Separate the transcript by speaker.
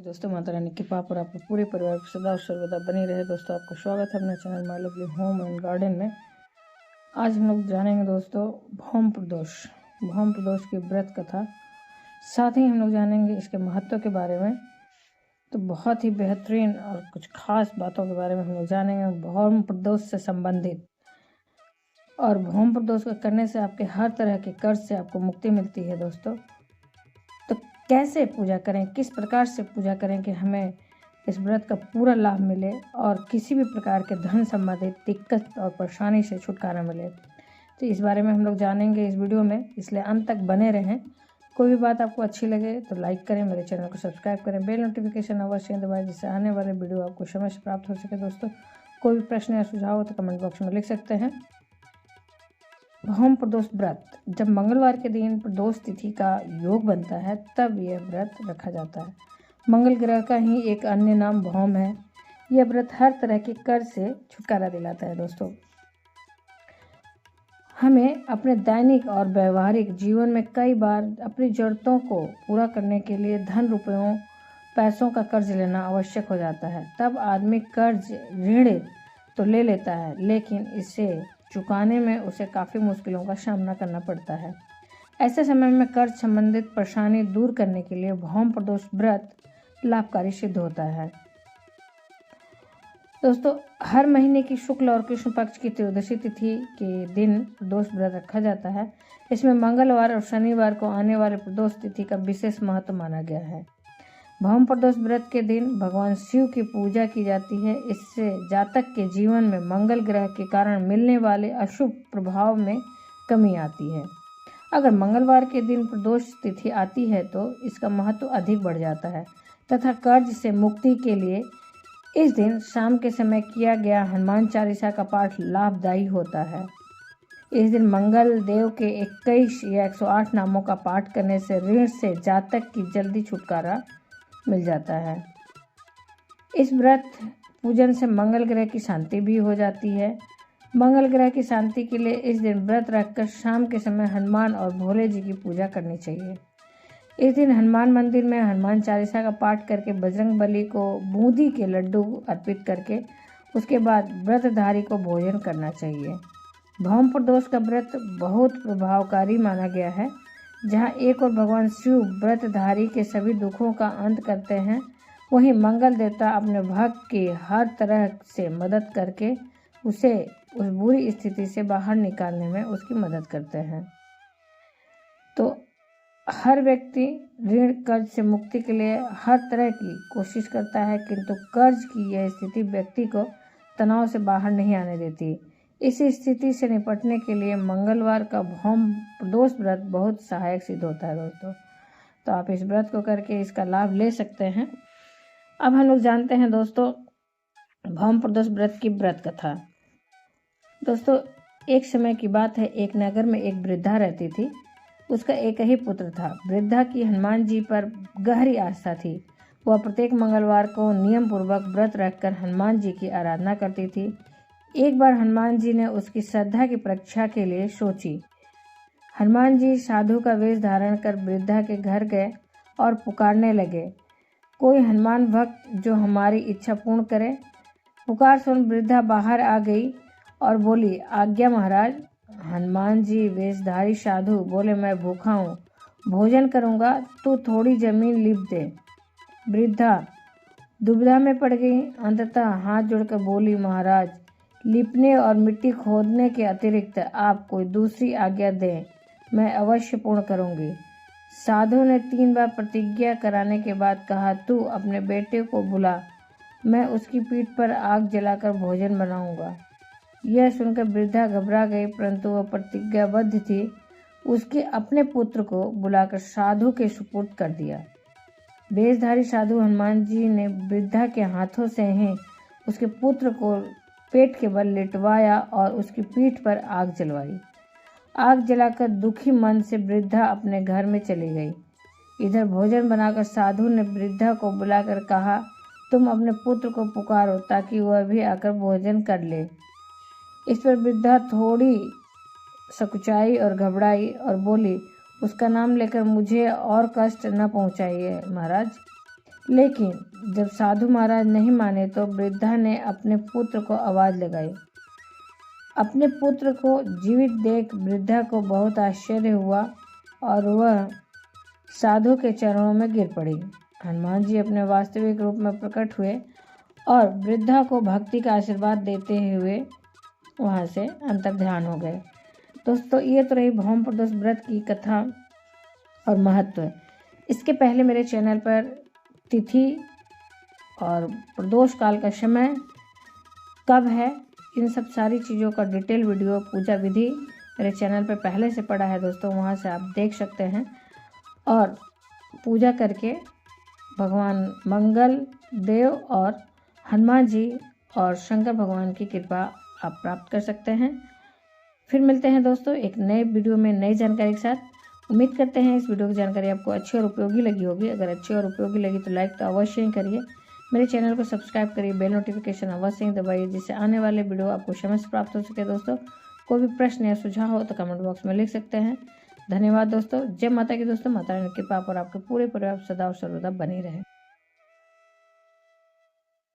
Speaker 1: दोस्तों माता रानी की कृपा पर आपके पूरे परिवार को सदा और सर्वदा बनी रहे। दोस्तों आपका स्वागत है अपने channel my lovely home and garden में। आज हम लोग जानेंगे दोस्तों भौम प्रदोष की व्रत कथा, साथ ही हम लोग जानेंगे इसके महत्व के बारे में। तो बहुत ही बेहतरीन और कुछ खास बातों के बारे में हम लोग जानेंगे भौम प्रदोष से संबंधित। और भौम प्रदोष को करने से आपके हर तरह के कर्ज से आपको मुक्ति मिलती है दोस्तों। तो कैसे पूजा करें, किस प्रकार से पूजा करें कि हमें इस व्रत का पूरा लाभ मिले और किसी भी प्रकार के धन संबंधित दिक्कत और परेशानी से छुटकारा मिले, तो इस बारे में हम लोग जानेंगे इस वीडियो में, इसलिए अंत तक बने रहें। कोई भी बात आपको अच्छी लगे तो लाइक करें, मेरे चैनल को सब्सक्राइब करें, बेल नोटिफिकेशन अवश्य दबाएं जिससे आने वाले वीडियो आपको समय से प्राप्त हो सके। दोस्तों कोई भी प्रश्न या सुझाव हो तो कमेंट बॉक्स में लिख सकते हैं। भौम प्रदोष व्रत, जब मंगलवार के दिन प्रदोष तिथि का योग बनता है तब यह व्रत रखा जाता है। मंगल ग्रह का ही एक अन्य नाम भौम है। यह व्रत हर तरह के कर्ज से छुटकारा दिलाता है। दोस्तों हमें अपने दैनिक और व्यवहारिक जीवन में कई बार अपनी जरूरतों को पूरा करने के लिए धन रुपयों पैसों का कर्ज लेना आवश्यक हो जाता है। तब आदमी कर्ज ऋण तो ले लेता है, लेकिन इसे चुकाने में उसे काफ़ी मुश्किलों का सामना करना पड़ता है। ऐसे समय में कर्ज संबंधित परेशानी दूर करने के लिए भौम प्रदोष व्रत लाभकारी सिद्ध होता है। दोस्तों हर महीने की शुक्ल और कृष्ण पक्ष की त्रयोदशी तिथि के दिन प्रदोष व्रत रखा जाता है। इसमें मंगलवार और शनिवार को आने वाले प्रदोष तिथि का विशेष महत्व माना गया है। भौम प्रदोष व्रत के दिन भगवान शिव की पूजा की जाती है। इससे जातक के जीवन में मंगल ग्रह के कारण मिलने वाले अशुभ प्रभाव में कमी आती है। अगर मंगलवार के दिन प्रदोष तिथि आती है तो इसका महत्व अधिक बढ़ जाता है तथा कर्ज से मुक्ति के लिए इस दिन शाम के समय किया गया हनुमान चालीसा का पाठ लाभदायी होता है। इस दिन मंगल देव के 21 या 108 नामों का पाठ करने से ऋण से जातक की जल्दी छुटकारा मिल जाता है। इस व्रत पूजन से मंगल ग्रह की शांति भी हो जाती है। मंगल ग्रह की शांति के लिए इस दिन व्रत रखकर शाम के समय हनुमान और भोले जी की पूजा करनी चाहिए। इस दिन हनुमान मंदिर में हनुमान चालीसा का पाठ करके बजरंग बली को बूंदी के लड्डू अर्पित करके उसके बाद व्रतधारी को भोजन करना चाहिए। भौम प्रदोष का व्रत बहुत प्रभावकारी माना गया है। जहाँ एक और भगवान शिव व्रतधारी के सभी दुखों का अंत करते हैं, वहीं मंगल देवता अपने भक्त की हर तरह से मदद करके उसे उस बुरी स्थिति से बाहर निकालने में उसकी मदद करते हैं। तो हर व्यक्ति ऋण कर्ज से मुक्ति के लिए हर तरह की कोशिश करता है, किंतु कर्ज की यह स्थिति व्यक्ति को तनाव से बाहर नहीं आने देती। इस स्थिति से निपटने के लिए मंगलवार का भौम प्रदोष व्रत बहुत सहायक सिद्ध होता है। दोस्तों तो आप इस व्रत को करके इसका लाभ ले सकते हैं। अब हम लोग जानते हैं दोस्तों भौम प्रदोष व्रत की व्रत कथा। दोस्तों एक समय की बात है, एक नगर में एक वृद्धा रहती थी। उसका एक ही पुत्र था। वृद्धा की हनुमान जी पर गहरी आस्था थी। वह प्रत्येक मंगलवार को नियम पूर्वक व्रत रखकर हनुमान जी की आराधना करती थी। एक बार हनुमान जी ने उसकी श्रद्धा की परीक्षा के लिए सोची। हनुमान जी साधु का वेश धारण कर वृद्धा के घर गए और पुकारने लगे, कोई हनुमान भक्त जो हमारी इच्छा पूर्ण करे। पुकार सुन वृद्धा बाहर आ गई और बोली, आज्ञा महाराज। हनुमान जी वेशधारी साधु बोले, मैं भूखा हूँ, भोजन करूँगा, तू थोड़ी जमीन लिप दे। वृद्धा दुविधा में पड़ गई। अंततः हाथ जोड़कर बोली, महाराज लिपने और मिट्टी खोदने के अतिरिक्त आप कोई दूसरी आज्ञा दें, मैं अवश्य पूर्ण करूंगी। साधु ने 3 बार प्रतिज्ञा कराने के बाद कहा, तू अपने बेटे को बुला, मैं उसकी पीठ पर आग जलाकर भोजन बनाऊंगा। यह सुनकर वृद्धा घबरा गई, परंतु वह प्रतिज्ञाबद्ध थी। उसके अपने पुत्र को बुलाकर साधु के सुपुर्द कर दिया। वेशधारी साधु हनुमान जी ने वृद्धा के हाथों से ही उसके पुत्र को पेट के बल लिटवाया और उसकी पीठ पर आग जलवाई। आग जलाकर दुखी मन से वृद्धा अपने घर में चली गई। इधर भोजन बनाकर साधु ने वृद्धा को बुलाकर कहा, तुम अपने पुत्र को पुकारो ताकि वह भी आकर भोजन कर ले। इस पर वृद्धा थोड़ी सकुचाई और घबराई और बोली, उसका नाम लेकर मुझे और कष्ट न पहुंचाइए महाराज। लेकिन जब साधु महाराज नहीं माने तो वृद्धा ने अपने पुत्र को आवाज़ लगाई। अपने पुत्र को जीवित देख वृद्धा को बहुत आश्चर्य हुआ और वह साधु के चरणों में गिर पड़ी। हनुमान जी अपने वास्तविक रूप में प्रकट हुए और वृद्धा को भक्ति का आशीर्वाद देते हुए वहाँ से अंतर्ध्यान हो गए। दोस्तों, ये तो रही भौम प्रदोष व्रत की कथा और महत्व। इसके पहले मेरे चैनल पर तिथि और प्रदोष काल का समय कब है, इन सब सारी चीज़ों का डिटेल वीडियो, पूजा विधि मेरे चैनल पर पहले से पड़ा है दोस्तों, वहाँ से आप देख सकते हैं और पूजा करके भगवान मंगल देव और हनुमान जी और शंकर भगवान की कृपा आप प्राप्त कर सकते हैं। फिर मिलते हैं दोस्तों एक नए वीडियो में नई जानकारी के साथ। उम्मीद करते हैं इस वीडियो की जानकारी आपको अच्छी और उपयोगी लगी होगी। अगर अच्छी और उपयोगी लगी तो लाइक तो अवश्य ही करिए, मेरे चैनल को सब्सक्राइब करिए, बेल नोटिफिकेशन अवश्य ही दबाइए जिससे आने वाले वीडियो आपको समय से प्राप्त हो सके। दोस्तों, कोई भी प्रश्न या सुझाव हो तो कमेंट बॉक्स में लिख सकते हैं। धन्यवाद दोस्तों। जय माता की। दोस्तों, माता रानी की कृपा पर आपके पूरे परिवार सदा और सर्वदा बनी रहे।